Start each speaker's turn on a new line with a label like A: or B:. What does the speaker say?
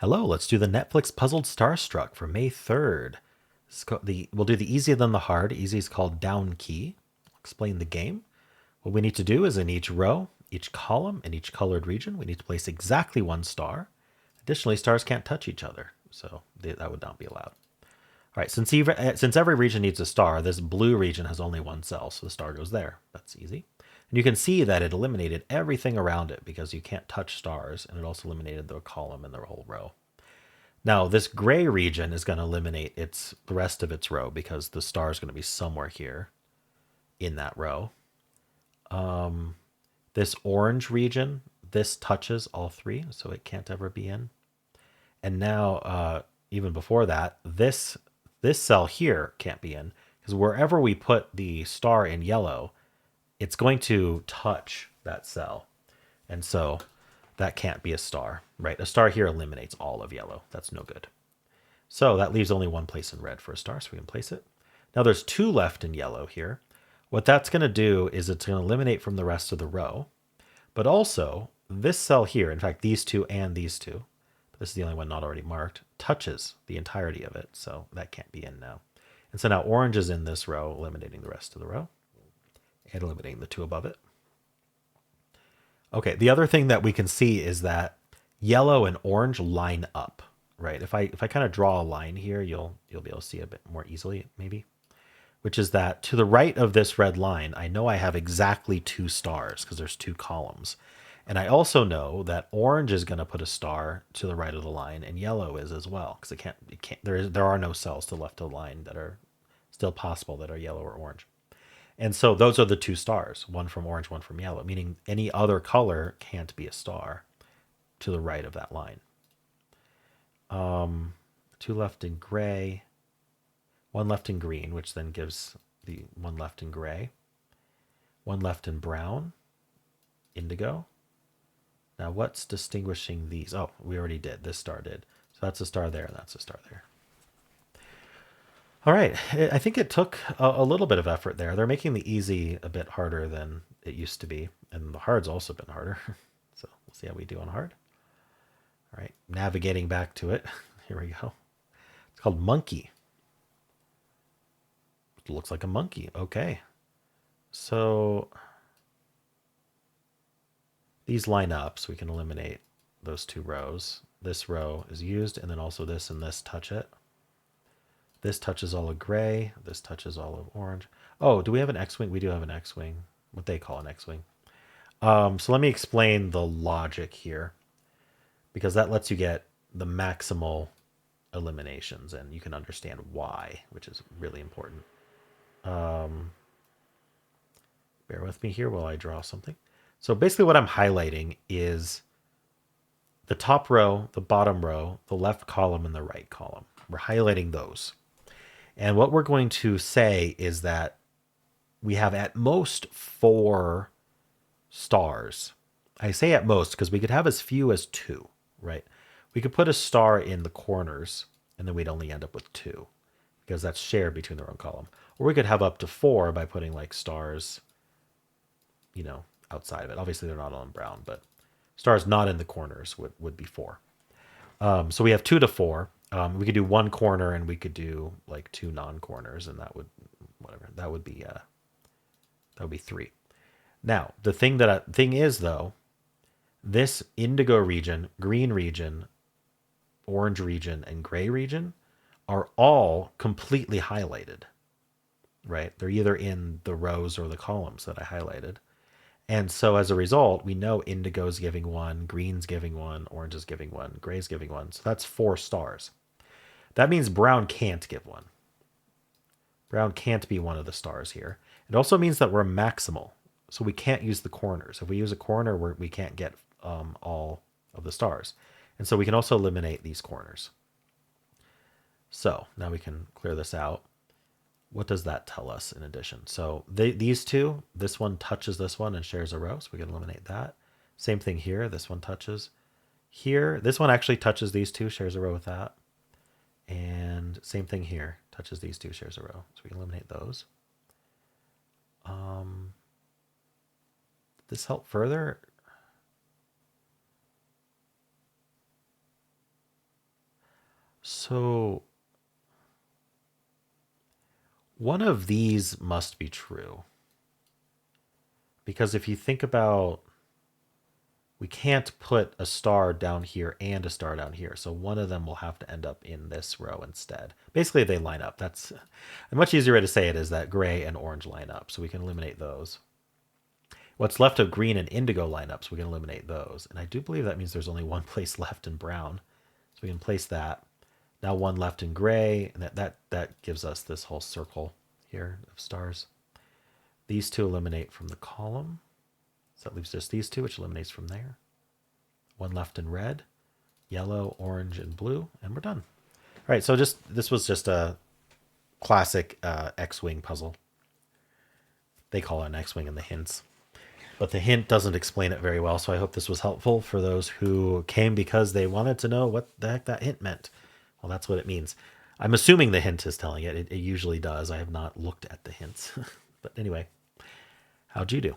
A: Hello, let's do the Netflix puzzled Starstruck for May 3rd. We'll do the easy then the hard. Easy is called down key. I'll explain the game. What we need to do is in each row, each column, and each colored region, we need to place exactly one star. Additionally, stars can't touch each other, so that would not be allowed. All right, since every region needs a star, this blue region has only one cell, so the star goes there. That's easy. And you can see that it eliminated everything around it because you can't touch stars, and it also eliminated the column and the whole row. Now, this gray region is going to eliminate the rest of its row because the star is going to be somewhere here in that row. This orange region, this touches all three, so it can't ever be in. And now, even before that, this cell here can't be in because wherever we put the star in yellow, it's going to touch that cell. And so that can't be a star, right? A star here eliminates all of yellow. That's no good. So that leaves only one place in red for a star, so we can place it. Now there's two left in yellow here. What that's going to do is it's going to eliminate from the rest of the row, but also this cell here, in fact, these two and these two, but this is the only one not already marked, touches the entirety of it, so that can't be in now. And so now orange is in this row, eliminating the rest of the row and eliminating the two above it. Okay, the other thing that we can see is that yellow and orange line up, right? If I kind of draw a line here, you'll be able to see a bit more easily, maybe. Which is that to the right of this red line, I know I have exactly two stars because there's two columns. And I also know that orange is going to put a star to the right of the line, and yellow is as well because there are no cells to the left of the line that are still possible that are yellow or orange. And so those are the two stars, one from orange, one from yellow, meaning any other color can't be a star to the right of that line. Two left in gray, one left in green, which then gives the one left in gray, one left in brown, indigo. Now, what's distinguishing these? Oh, we already did. This star did. So that's a star there, and that's a star there. All right. I think it took a little bit of effort there. They're making the easy a bit harder than it used to be, and the hard's also been harder. So we'll see how we do on hard. All right. Navigating back to it. Here we go. It's called Monkey. It looks like a monkey. Okay. So these line up, so we can eliminate those two rows. This row is used, and then also this and this touch it. This touches all of gray. This touches all of orange. Oh, do we have an X-Wing? We do have an X-Wing, what they call an X-Wing. So let me explain the logic here, because that lets you get the maximal eliminations, and you can understand why, which is really important. Bear with me here while I draw something. So basically what I'm highlighting is the top row, the bottom row, the left column, and the right column. We're highlighting those. And what we're going to say is that we have at most 4 stars. I say at most because we could have as few as 2, right? We could put a star in the corners and then we'd only end up with 2 because that's shared between their own column. Or we could have up to 4 by putting like stars, outside of it. Obviously, they're not all in brown, but stars not in the corners would be 4. So we have 2 to 4. We could do 1 corner and we could do like 2 non-corners, and that would be 3. Now the thing is though, this indigo region, green region, orange region, and gray region are all completely highlighted, right? They're either in the rows or the columns that I highlighted. And so as a result, we know indigo's giving 1, green's giving 1, orange is giving 1, gray's giving 1. So that's 4 stars. That means brown can't give 1. Brown can't be one of the stars here. It also means that we're maximal. So we can't use the corners. If we use a corner, we can't get all of the stars. And so we can also eliminate these corners. So now we can clear this out. What does that tell us in addition? So these two, this one touches this one and shares a row, so we can eliminate that. Same thing here. This one touches here. This one actually touches these two, shares a row with that. And same thing here, touches these two, shares a row, so we can eliminate those. Did this help further? So one of these must be true. Because if you think about, we can't put a star down here and a star down here. So one of them will have to end up in this row instead. Basically, they line up. That's a much easier way to say it is that gray and orange line up. So we can eliminate those. What's left of green and indigo line up, so we can eliminate those. And I do believe that means there's only one place left in brown. So we can place that. Now one left in gray, and that gives us this whole circle here of stars. These two eliminate from the column. So that leaves just these two, which eliminates from there. One left in red, yellow, orange, and blue, and we're done. All right, so this was just a classic X-Wing puzzle. They call it an X-Wing in the hints. But the hint doesn't explain it very well, so I hope this was helpful for those who came because they wanted to know what the heck that hint meant. Well, that's what it means. I'm assuming the hint is telling it. It usually does. I have not looked at the hints. But anyway, how'd you do?